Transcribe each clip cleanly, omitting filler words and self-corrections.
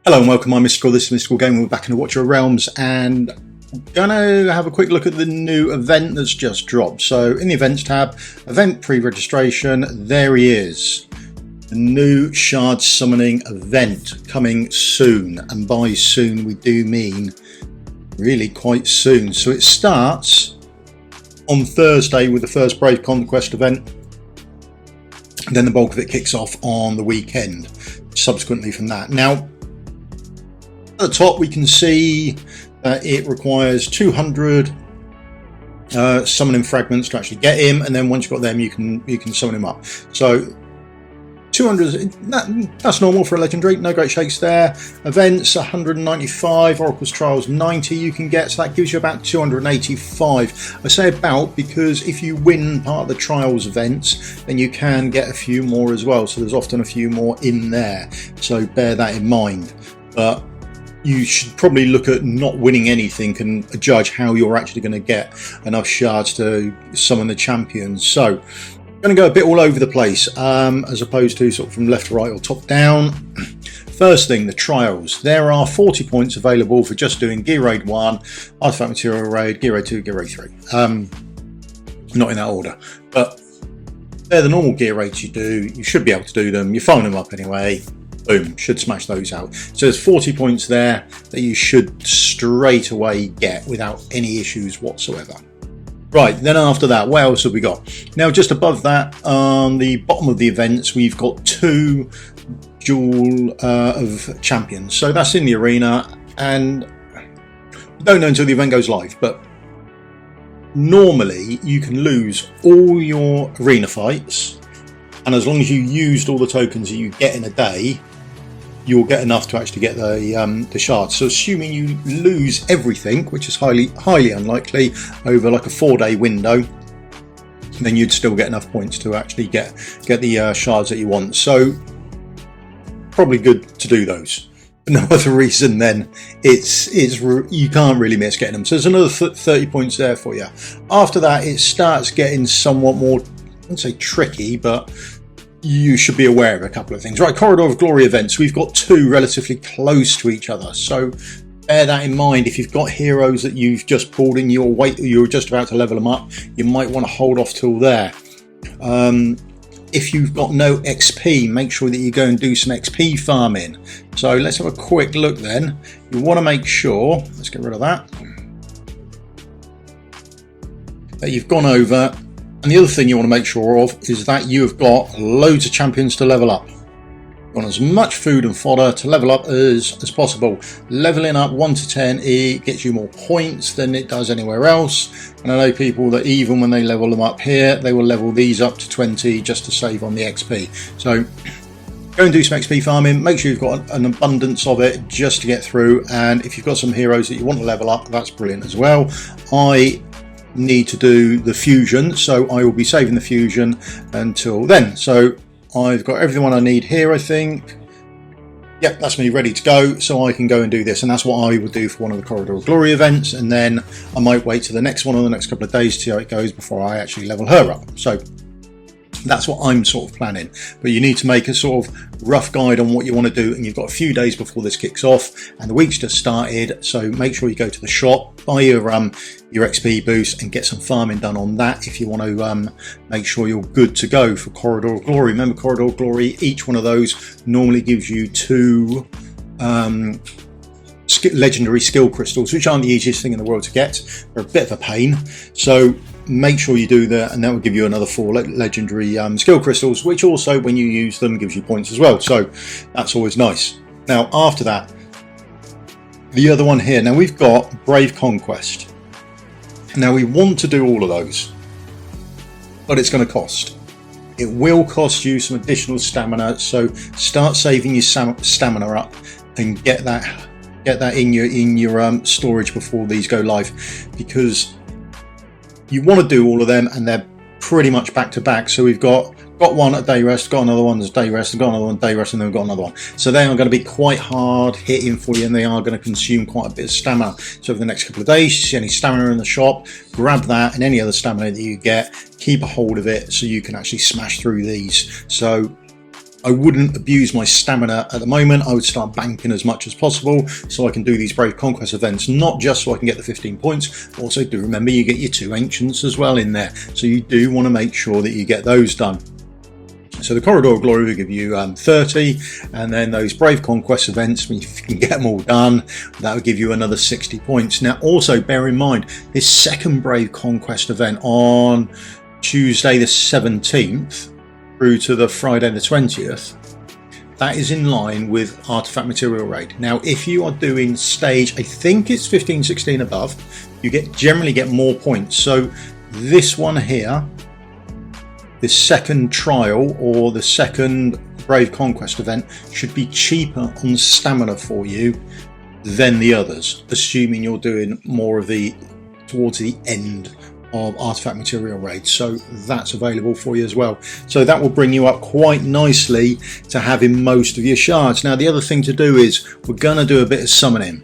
Hello and welcome, I'm Mystical. This is Mystical Gaming. We're back in the Watcher of Realms and gonna have a quick look at the new event that's just dropped. So in the events tab, event pre-registration, there he is. The new shard summoning event coming soon, and by soon we do mean really quite soon. So it starts on Thursday with the first Brave Conquest event. Then the bulk of it kicks off on the weekend subsequently from that. Now at the top we can see that it requires 200 summoning fragments to actually get him, and then once you've got them you can summon him up. So 200, that's normal for a legendary, no great shakes there. Events 195, Oracle's Trials 90 you can get, so that gives you about 285. I say about because if you win part of the Trials events then you can get a few more as well, so there's often a few more in there, so bear that in mind. But you should probably look at not winning anything and judge how you're actually going to get enough shards to summon the champions. So I'm going to go a bit all over the place as opposed to sort of from left to right or top down. First thing, the trials. There are 40 points available for just doing Gear Raid 1, Artifact Material Raid, Gear Raid 2, Gear Raid 3. Not in that order, but they're the normal gear raids you do. You should be able to do them. You phone them up anyway. Boom, should smash those out. So there's 40 points there that you should straight away get without any issues whatsoever. Right, then after that, what else have we got? Now just above that, on the bottom of the events, we've got two Jewel of Champions. So that's in the arena, and we don't know until the event goes live, but normally you can lose all your arena fights, and as long as you used all the tokens that you get in a day, you'll get enough to actually get the shards. So assuming you lose everything, which is highly unlikely, over like a 4-day window, then you'd still get enough points to actually get the shards that you want. So probably good to do those. For no other reason then you can't really miss getting them. So there's another 30 points there for you. After that it starts getting somewhat more, I wouldn't say tricky, but you should be aware of a couple of things. Right, Corridor of Glory events. We've got two relatively close to each other, so bear that in mind. If you've got heroes that you've just pulled in your weight, you're just about to level them up, you might want to hold off till there. If you've got no XP, make sure that you go and do some XP farming. So let's have a quick look then. You want to make sure, let's get rid of that, that you've gone over. And the other thing you want to make sure of is that you have got loads of champions to level up. You want as much food and fodder to level up as possible. Leveling up 1 to 10, it gets you more points than it does anywhere else. And I know people that even when they level them up here, they will level these up to 20 just to save on the XP. So go and do some XP farming. Make sure you've got an abundance of it just to get through. And if you've got some heroes that you want to level up, that's brilliant as well. I need to do the fusion, so I will be saving the fusion until then. So I've got everything I need here, I think. Yep, that's me ready to go, so I can go and do this, and that's what I would do for one of the Corridor of Glory events, and then I might wait to the next one or the next couple of days to see how it goes before I actually level her up. So that's what I'm sort of planning, but you need to make a sort of rough guide on what you want to do, and you've got a few days before this kicks off, and the week's just started. So make sure you go to the shop, buy your XP boost, and get some farming done on that if you want to make sure you're good to go for Corridor of Glory. Remember, Corridor of Glory, each one of those normally gives you 2 legendary skill crystals, which aren't the easiest thing in the world to get. They're a bit of a pain, so make sure you do that, and that will give you another 4 legendary skill crystals, which also when you use them gives you points as well, so that's always nice. Now after that, the other one here, now we've got Brave Conquest. Now we want to do all of those, but it's going to cost. It will cost you some additional stamina, so start saving your stamina up and get that in your storage before these go live, because you want to do all of them and they're pretty much back to back. So we've got one at day rest, got another one that's day rest, got another one day rest, and then we've got another one. So they are going to be quite hard hitting for you, and they are going to consume quite a bit of stamina. So over the next couple of days, you see any stamina in the shop, grab that, and any other stamina that you get, keep a hold of it so you can actually smash through these. So I wouldn't abuse my stamina at the moment. I would start banking as much as possible so I can do these Brave Conquest events, not just so I can get the 15 points, but also do remember you get your 2 Ancients as well in there. So you do want to make sure that you get those done. So the Corridor of Glory will give you 30, and then those Brave Conquest events, when you can get them all done, that will give you another 60 points. Now also bear in mind, this second Brave Conquest event on Tuesday the 17th through to the Friday the 20th, that is in line with Artifact Material Raid. Now if you are doing stage, I think it's 15, 16 above, you generally get more points. So this one here, this second trial or the second Brave Conquest event, should be cheaper on stamina for you than the others, assuming you're doing more of the towards the end of Artifact Material Raid. So that's available for you as well. So that will bring you up quite nicely to having most of your shards. Now the other thing to do is we're going to do a bit of summoning.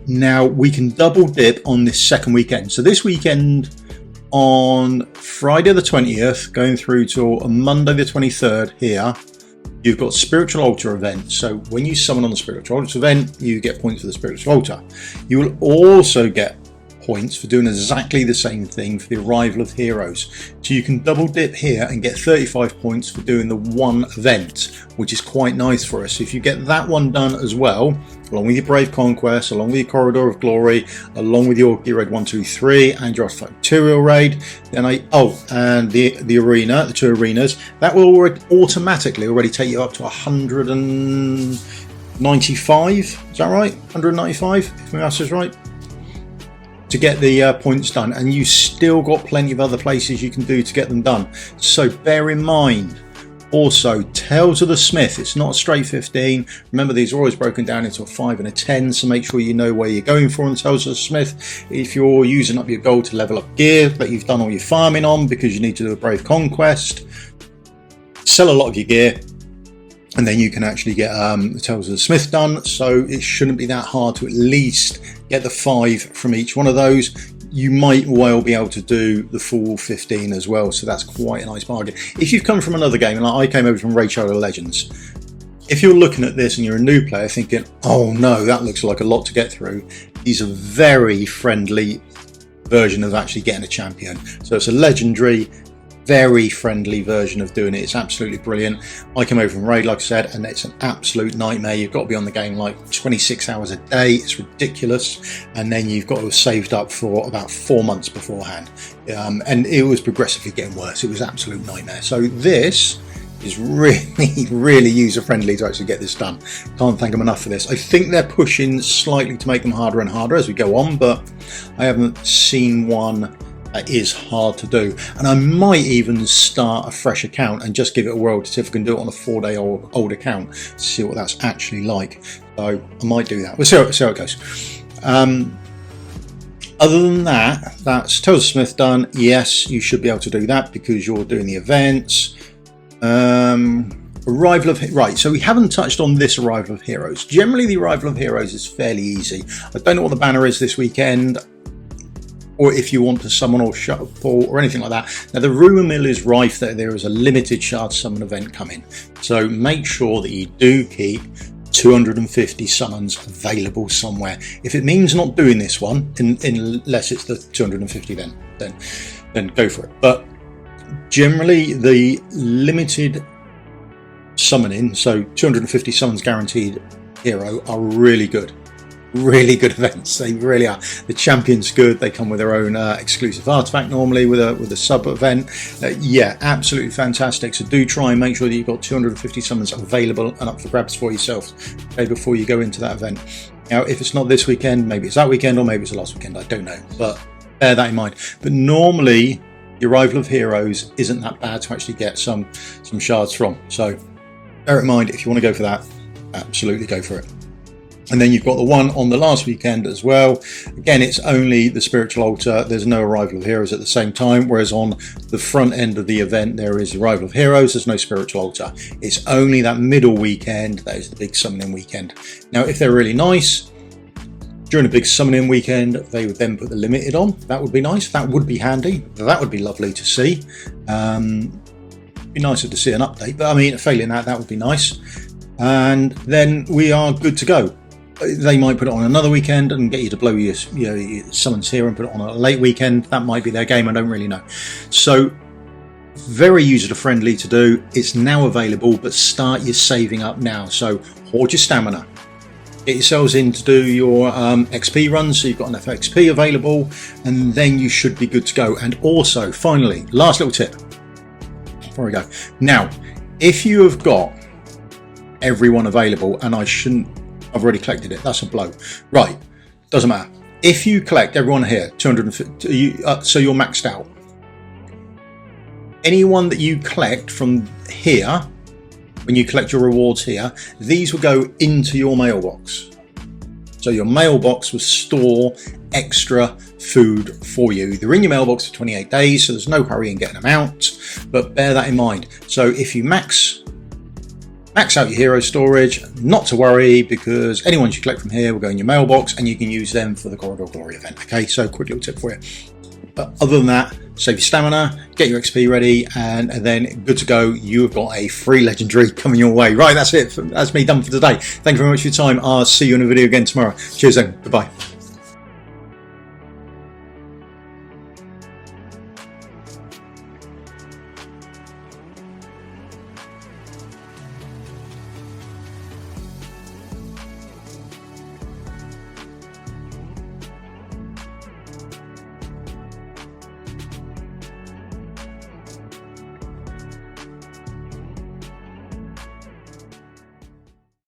Now we can double dip on this second weekend. So this weekend, on Friday the 20th going through to Monday the 23rd here, you've got Spiritual Altar event. So when you summon on the Spiritual Altar event, you get points for the Spiritual Altar. You will also get points for doing exactly the same thing for the Arrival of Heroes. So you can double dip here and get 35 points for doing the one event, which is quite nice for us. If you get that one done as well, along with your Brave Conquest, along with your Corridor of Glory, along with your Gear Raid 1, 2, 3 and your Artifact Material Raid, then and the arena, the 2 arenas, that will automatically already take you up to 195. Is that right? 195, if my maths is right, to get the points done, and you still got plenty of other places you can do to get them done. So bear in mind also, Tales of the Smith, it's not a straight 15. Remember, these are always broken down into a 5 and a 10, so make sure you know where you're going for on Tales of the Smith. If you're using up your gold to level up gear that you've done all your farming on because you need to do a Brave Conquest, sell a lot of your gear, and then you can actually get the Tales of the Smith done. So it shouldn't be that hard to at least get the 5 from each one of those. You might well be able to do the full 15 as well, so that's quite a nice bargain. If you've come from another game, like I came over from Raid Shadow Legends, if you're looking at this and you're a new player thinking, oh no, that looks like a lot to get through, these are very friendly version of actually getting a champion. So it's a legendary, very friendly version of doing it. It's absolutely brilliant. I came over from Raid, like I said, and it's an absolute nightmare. You've got to be on the game like 26 hours a day. It's ridiculous. And then you've got to have saved up for about 4 months beforehand. And it was progressively getting worse. It was an absolute nightmare. So this is really, really user friendly to actually get this done. Can't thank them enough for this. I think they're pushing slightly to make them harder and harder as we go on, but I haven't seen one that is hard to do. And I might even start a fresh account and just give it a whirl to see if I can do it on a 4-day-old account to see what that's actually like. So I might do that. We'll see how it goes. Other than that, that's Tales of Smith done. Yes, you should be able to do that because you're doing the events. Arrival of right, so we haven't touched on this Arrival of Heroes. Generally the Arrival of Heroes is fairly easy. I don't know what the banner is this weekend, or if you want to summon or shuffle or anything like that. Now the rumour mill is rife that there is a limited shard summon event coming, so make sure that you do keep 250 summons available somewhere. If it means not doing this one, unless it's the 250, then go for it. But generally the limited summoning, so 250 summons guaranteed hero, are really good events. They really are. The champion's good. They come with their own exclusive artifact normally with a sub event. Yeah, absolutely fantastic. So do try and make sure that you've got 250 summons available and up for grabs for yourself, okay, before you go into that event. Now if it's not this weekend, maybe it's that weekend or maybe it's the last weekend, I don't know, but bear that in mind. But normally the Arrival of Heroes isn't that bad to actually get some shards from, so bear in mind if you want to go for that, absolutely go for it. And then you've got the one on the last weekend as well. Again, it's only the Spiritual Altar. There's no Arrival of Heroes at the same time, whereas on the front end of the event there is Arrival of Heroes. There's no Spiritual Altar. It's only that middle weekend that is the big summoning weekend. Now if they're really nice during a big summoning weekend, they would then put the limited on. That would be nice. That would be handy. That would be lovely to see. Be nicer to see an update, but I mean, failing that would be nice. And then we are good to go. They might put it on another weekend and get you to blow your summons here and put it on a late weekend. That might be their game, I don't really know. So very user friendly to do. It's now available, but start your saving up now. So hoard your stamina, get yourselves in to do your XP runs, so you've got enough XP available, and then you should be good to go. And also, finally, last little tip before we go. Now, if you have got everyone available, and I've already collected it, that's a blow. Right, doesn't matter. If you collect everyone here, 250, so you're maxed out. Anyone that you collect from here, when you collect your rewards here, these will go into your mailbox. So your mailbox will store extra food for you. They're in your mailbox for 28 days, so there's no hurry in getting them out, but bear that in mind. So if you max out your hero storage, not to worry, because any ones you collect from here will go in your mailbox and you can use them for the Corridor Glory event. Okay, so quick little tip for you. But other than that, save your stamina, get your XP ready, and then good to go. You've got a free legendary coming your way. Right, that's it. That's me done for today. Thank you very much for your time. I'll see you in a video again tomorrow. Cheers then. Goodbye.